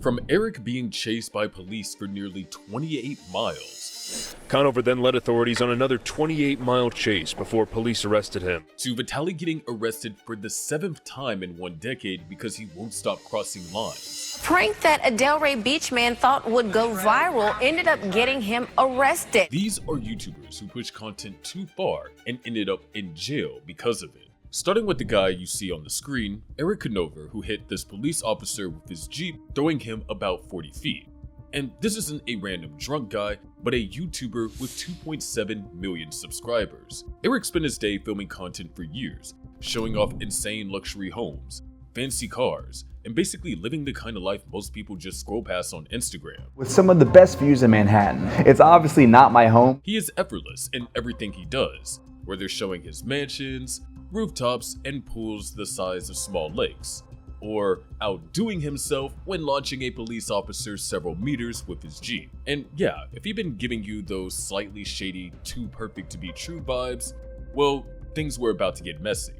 From Erik being chased by police for nearly 28 miles, Conover then led authorities on another 28-mile chase before police arrested him, to Vitaly getting arrested for the 7th time in 1 decade because he won't stop crossing lines. Prank that a Delray Beach man thought would go viral ended up getting him arrested. These are YouTubers who push content too far and ended up in jail because of it. Starting with the guy you see on the screen, Erik Conover, who hit this police officer with his Jeep, throwing him about 40 feet. And this isn't a random drunk guy, but a YouTuber with 2.7 million subscribers. Erik spent his day filming content for years, showing off insane luxury homes, fancy cars, and basically living the kind of life most people just scroll past on Instagram. With some of the best views in Manhattan, it's obviously not my home. He is effortless in everything he does, whether showing his mansions, rooftops, and pools the size of small lakes, or outdoing himself when launching a police officer several meters with his Jeep. And yeah, if he'd been giving you those slightly shady, too perfect to be true vibes, well, things were about to get messy.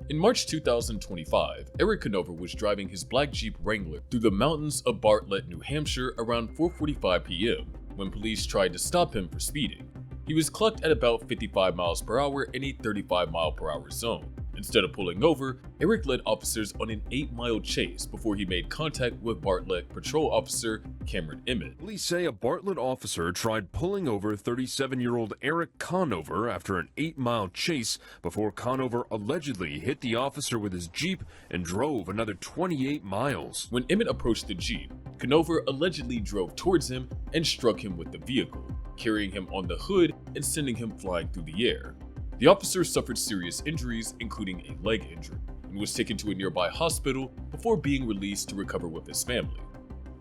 In March 2025, Erik Conover was driving his black Jeep Wrangler through the mountains of Bartlett, New Hampshire around 4:45 p.m. when police tried to stop him for speeding. He was clocked at about 55 miles per hour in a 35 mile per hour zone. Instead of pulling over, Erik led officers on an 8-mile chase before he made contact with Bartlett Patrol Officer Cameron Emmett. Police say a Bartlett officer tried pulling over 37-year-old Erik Conover after an 8-mile chase before Conover allegedly hit the officer with his Jeep and drove another 28 miles. When Emmett approached the Jeep, Conover allegedly drove towards him and struck him with the vehicle, carrying him on the hood and sending him flying through the air. The officer suffered serious injuries, including a leg injury, and was taken to a nearby hospital before being released to recover with his family.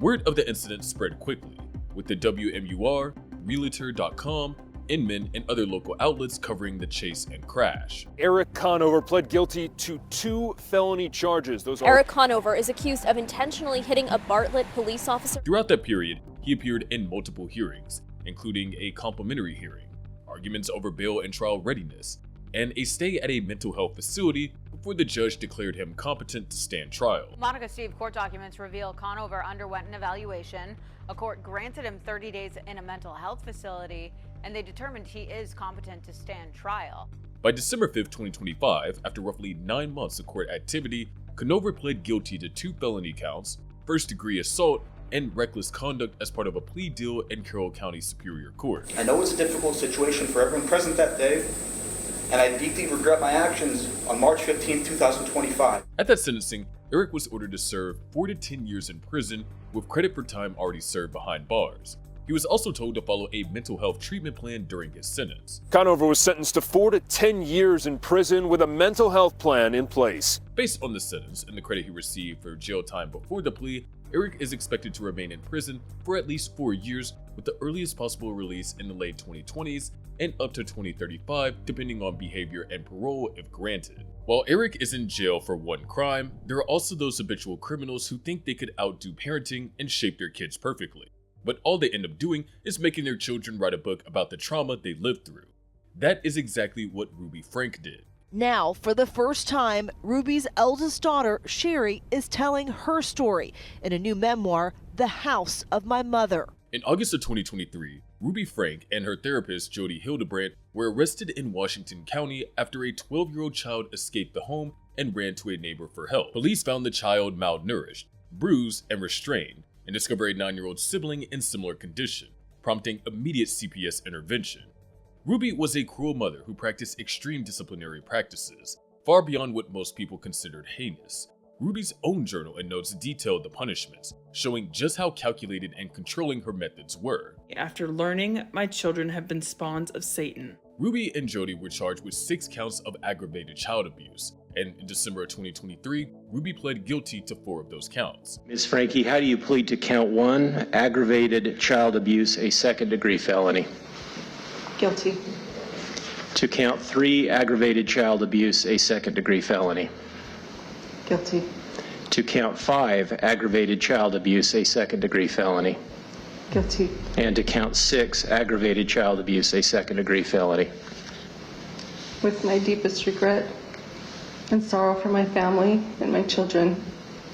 Word of the incident spread quickly, with the WMUR, Realtor.com, Inman, and other local outlets covering the chase and crash. Erik Conover pled guilty to 2 felony charges. Erik Conover is accused of intentionally hitting a Bartlett police officer. Throughout that period, he appeared in multiple hearings, including a complimentary hearing, arguments over bail and trial readiness, and a stay at a mental health facility before the judge declared him competent to stand trial. Monica, Steve, court documents reveal Conover underwent an evaluation. A court granted him 30 days in a mental health facility, and they determined he is competent to stand trial. By December 5, 2025, after roughly 9 months of court activity, Conover pled guilty to 2 felony counts, first-degree assault, and reckless conduct as part of a plea deal in Carroll County Superior Court. I know it's a difficult situation for everyone present that day, and I deeply regret my actions on March 15, 2025. At that sentencing, Erik was ordered to serve 4 to 10 years in prison with credit for time already served behind bars. He was also told to follow a mental health treatment plan during his sentence. Conover was sentenced to 4 to 10 years in prison with a mental health plan in place. Based on the sentence and the credit he received for jail time before the plea, Erik is expected to remain in prison for at least 4 years, with the earliest possible release in the late 2020s and up to 2035, depending on behavior and parole if granted. While Erik is in jail for one crime, there are also those habitual criminals who think they could outdo parenting and shape their kids perfectly. But all they end up doing is making their children write a book about the trauma they lived through. That is exactly what Ruby Franke did. Now, for the first time, Ruby's eldest daughter, Sherry, is telling her story in a new memoir, The House of My Mother. In August of 2023, Ruby Franke and her therapist, Jody Hildebrandt, were arrested in Washington County after a 12-year-old child escaped the home and ran to a neighbor for help. Police found the child malnourished, bruised, and restrained, and discovered a 9-year-old sibling in similar condition, prompting immediate CPS intervention. Ruby was a cruel mother who practiced extreme disciplinary practices, far beyond what most people considered heinous. Ruby's own journal and notes detailed the punishments, showing just how calculated and controlling her methods were. After learning my children have been spawns of Satan. Ruby and Jody were charged with 6 counts of aggravated child abuse, and in December of 2023, Ruby pled guilty to 4 of those counts. Ms. Franke, how do you plead to count 1, aggravated child abuse, a second-degree felony? Guilty. To count 3, aggravated child abuse, a second-degree felony? Guilty. To count 5, aggravated child abuse, a second-degree felony? Guilty. And to count 6, aggravated child abuse, a second-degree felony? With my deepest regret and sorrow for my family and my children,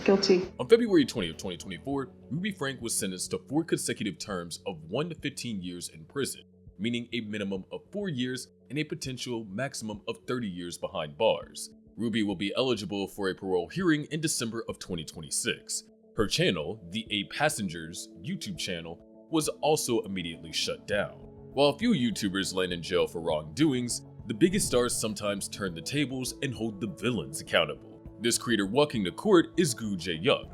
Guilty. On February 20th, 2024, Ruby Franke was sentenced to 4 consecutive terms of 1 to 15 years in prison, meaning a minimum of 4 years and a potential maximum of 30 years behind bars. Ruby will be eligible for a parole hearing in December of 2026. Her channel, the 8 Passengers YouTube channel, was also immediately shut down. While a few YouTubers land in jail for wrongdoings, the biggest stars sometimes turn the tables and hold the villains accountable. This creator walking to court is Je-yeok.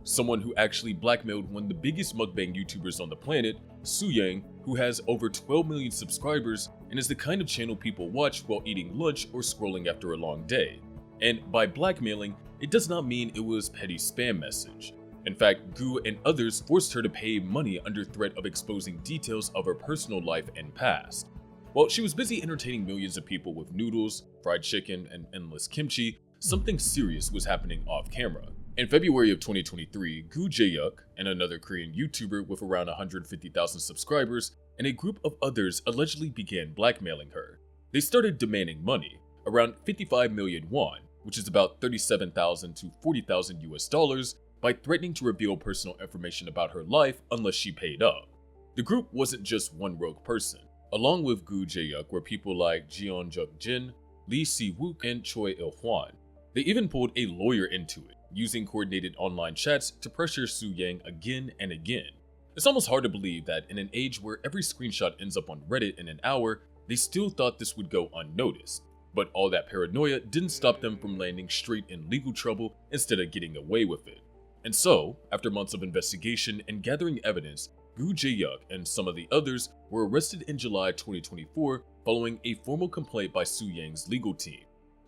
Someone who actually blackmailed one of the biggest mukbang YouTubers on the planet, Tzuyang, who has over 12 million subscribers and is the kind of channel people watch while eating lunch or scrolling after a long day. And by blackmailing, it does not mean it was petty spam message. In fact, Gu and others forced her to pay money under threat of exposing details of her personal life and past. While she was busy entertaining millions of people with noodles, fried chicken, and endless kimchi, something serious was happening off camera. In February of 2023, Je-yeok, and another Korean YouTuber with around 150,000 subscribers, and a group of others allegedly began blackmailing her. They started demanding money, around 55 million won, which is about 37,000 to 40,000 US dollars, by threatening to reveal personal information about her life unless she paid up. The group wasn't just one rogue person. Along with Je-yeok were people like Je-yeok, Lee Si-wook, and Choi Il-hwan. They even pulled a lawyer into it, using coordinated online chats to pressure Tzuyang again and again. It's almost hard to believe that in an age where every screenshot ends up on Reddit in an hour, they still thought this would go unnoticed. But all that paranoia didn't stop them from landing straight in legal trouble instead of getting away with it. And so, after months of investigation and gathering evidence, Je-yeok and some of the others were arrested in July 2024 following a formal complaint by Tzuyang's legal team.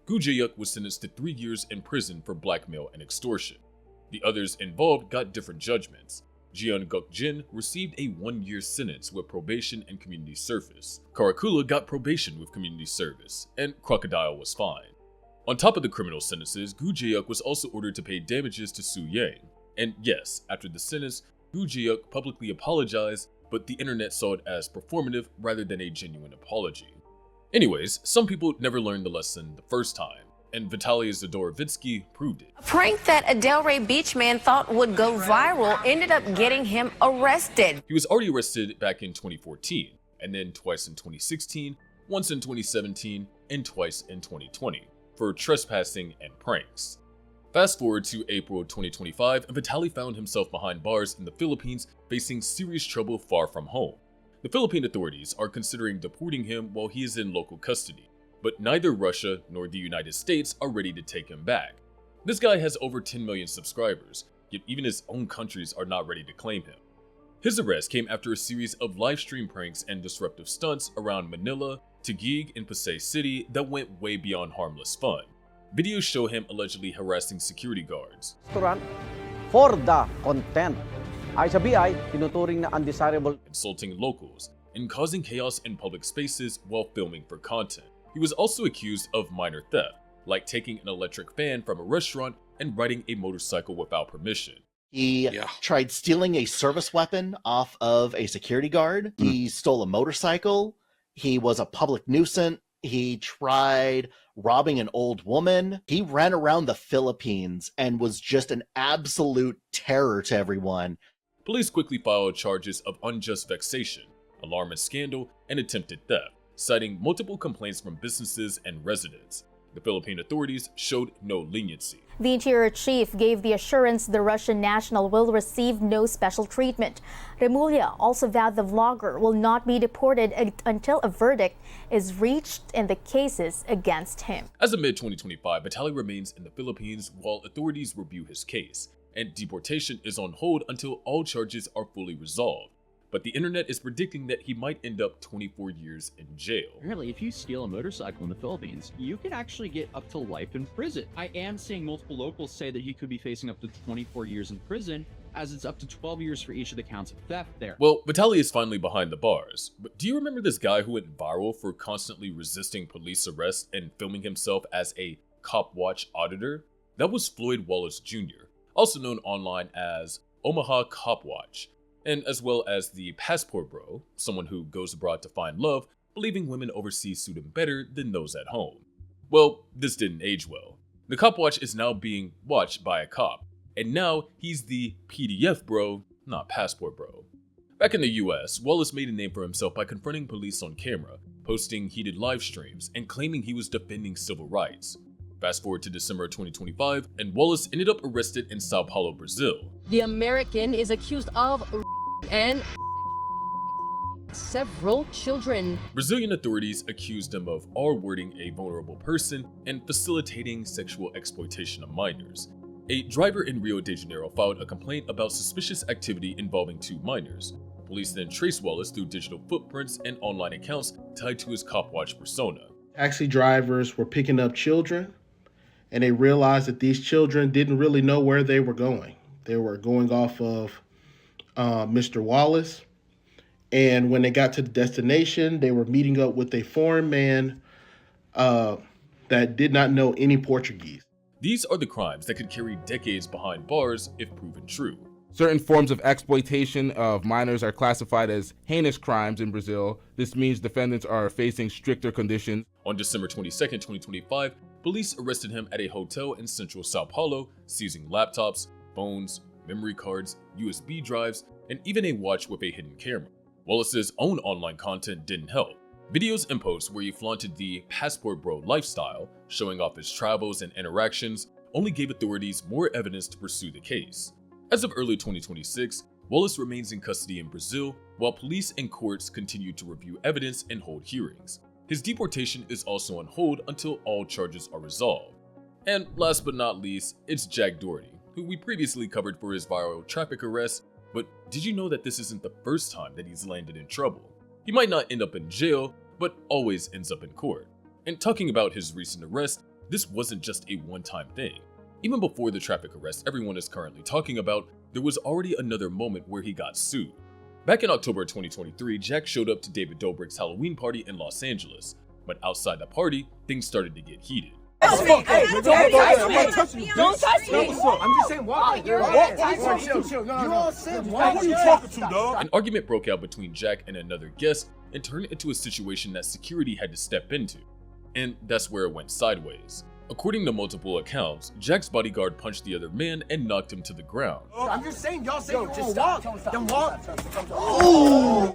Je-yeok was sentenced to 3 years in prison for blackmail and extortion. The others involved got different judgments. Je-yeok received a 1-year sentence with probation and community service. Karakula got probation with community service, and Crocodile was fine. On top of the criminal sentences, Je-yeok was also ordered to pay damages to Tzuyang. And yes, after the sentence, Je-yeok publicly apologized, but the internet saw it as performative rather than a genuine apology. Anyways, some people never learned the lesson the first time, and Vitaly Zdorovetskiy proved it. A prank that a Delray Beach man thought would go viral ended up getting him arrested. He was already arrested back in 2014, and then twice in 2016, once in 2017, and twice in 2020, for trespassing and pranks. Fast forward to April 2025, and Vitaly found himself behind bars in the Philippines facing serious trouble far from home. The Philippine authorities are considering deporting him while he is in local custody, but neither Russia nor the United States are ready to take him back. This guy has over 10 million subscribers, yet even his own countries are not ready to claim him. His arrest came after a series of live stream pranks and disruptive stunts around Manila, Taguig, and Pasay City that went way beyond harmless fun. Videos show him allegedly harassing security guards, restaurant for the content. Ay sa BI, tinuturing na undesirable, insulting locals, and causing chaos in public spaces while filming for content. He was also accused of minor theft, like taking an electric fan from a restaurant and riding a motorcycle without permission. He tried stealing a service weapon off of a security guard. He stole a motorcycle. He was a public nuisance. He tried robbing an old woman. He ran around the Philippines and was just an absolute terror to everyone. Police quickly filed charges of unjust vexation, alarm and scandal, and attempted theft, citing multiple complaints from businesses and residents. The Philippine authorities showed no leniency. The interior chief gave the assurance the Russian national will receive no special treatment. Remulla also vowed the vlogger will not be deported until a verdict is reached in the cases against him. As of mid-2025, Vitaly remains in the Philippines while authorities review his case, and deportation is on hold until all charges are fully resolved. But the internet is predicting that he might end up 24 years in jail. Apparently, if you steal a motorcycle in the Philippines, you could actually get up to life in prison. I am seeing multiple locals say that he could be facing up to 24 years in prison, as it's up to 12 years for each of the counts of theft there. Well, Vitaly is finally behind the bars. But do you remember this guy who went viral for constantly resisting police arrest and filming himself as a Copwatch auditor? That was Floyd Wallace Jr., also known online as Omaha Copwatch. And as well as the Passport Bro, someone who goes abroad to find love, believing women overseas suit him better than those at home. Well, this didn't age well. The Copwatch is now being watched by a cop, and now he's the PDF bro, not passport bro. Back in the US, Wallace made a name for himself by confronting police on camera, posting heated live streams, and claiming he was defending civil rights. Fast forward to December 2025, and Wallace ended up arrested in Sao Paulo, Brazil. The American is accused of and several children. Brazilian authorities accused him of R-wording a vulnerable person and facilitating sexual exploitation of minors. A driver in Rio de Janeiro filed a complaint about suspicious activity involving 2 minors. Police then traced Wallace through digital footprints and online accounts tied to his Copwatch persona. Taxi drivers were picking up children, and they realized that these children didn't really know where they were going. They were going off of Mr. Wallace, and when they got to the destination, they were meeting up with a foreign man that did not know any Portuguese. These are the crimes that could carry decades behind bars if proven true. Certain forms of exploitation of minors are classified as heinous crimes in Brazil. This means defendants are facing stricter conditions. On December 22, 2025, police arrested him at a hotel in central Sao Paulo, seizing laptops, phones, memory cards, USB drives, and even a watch with a hidden camera. Wallace's own online content didn't help. Videos and posts where he flaunted the passport bro lifestyle, showing off his travels and interactions, only gave authorities more evidence to pursue the case. As of early 2026, Wallace remains in custody in Brazil, while police and courts continue to review evidence and hold hearings. His deportation is also on hold until all charges are resolved. And last but not least, it's Jack Doherty, who we previously covered for his viral traffic arrest, but did you know that this isn't the first time that he's landed in trouble? He might not end up in jail, but always ends up in court. And talking about his recent arrest, this wasn't just a one-time thing. Even before the traffic arrest everyone is currently talking about, there was already another moment where he got sued. Back in October 2023, Jack showed up to David Dobrik's Halloween party in Los Angeles, but outside the party, things started to get heated. Don't touch me. Don't touch me. I'm just saying, walk. Chill. You all said, who are you talking to, dog? An argument broke out between Jack and another guest and turned into a situation that security had to step into. And that's where it went sideways. According to multiple accounts, Jack's bodyguard punched the other man and knocked him to the ground. I'm just saying, y'all say just walk. Then walk.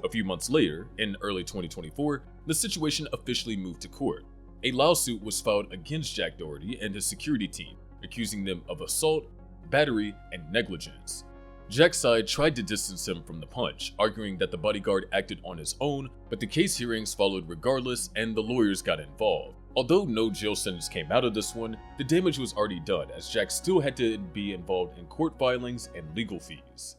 A few months later, in early 2024, the situation officially moved to court. A lawsuit was filed against Jack Doherty and his security team, accusing them of assault, battery, and negligence. Jack's side tried to distance him from the punch, arguing that the bodyguard acted on his own, but the case hearings followed regardless and the lawyers got involved. Although no jail sentence came out of this one, the damage was already done as Jack still had to be involved in court filings and legal fees.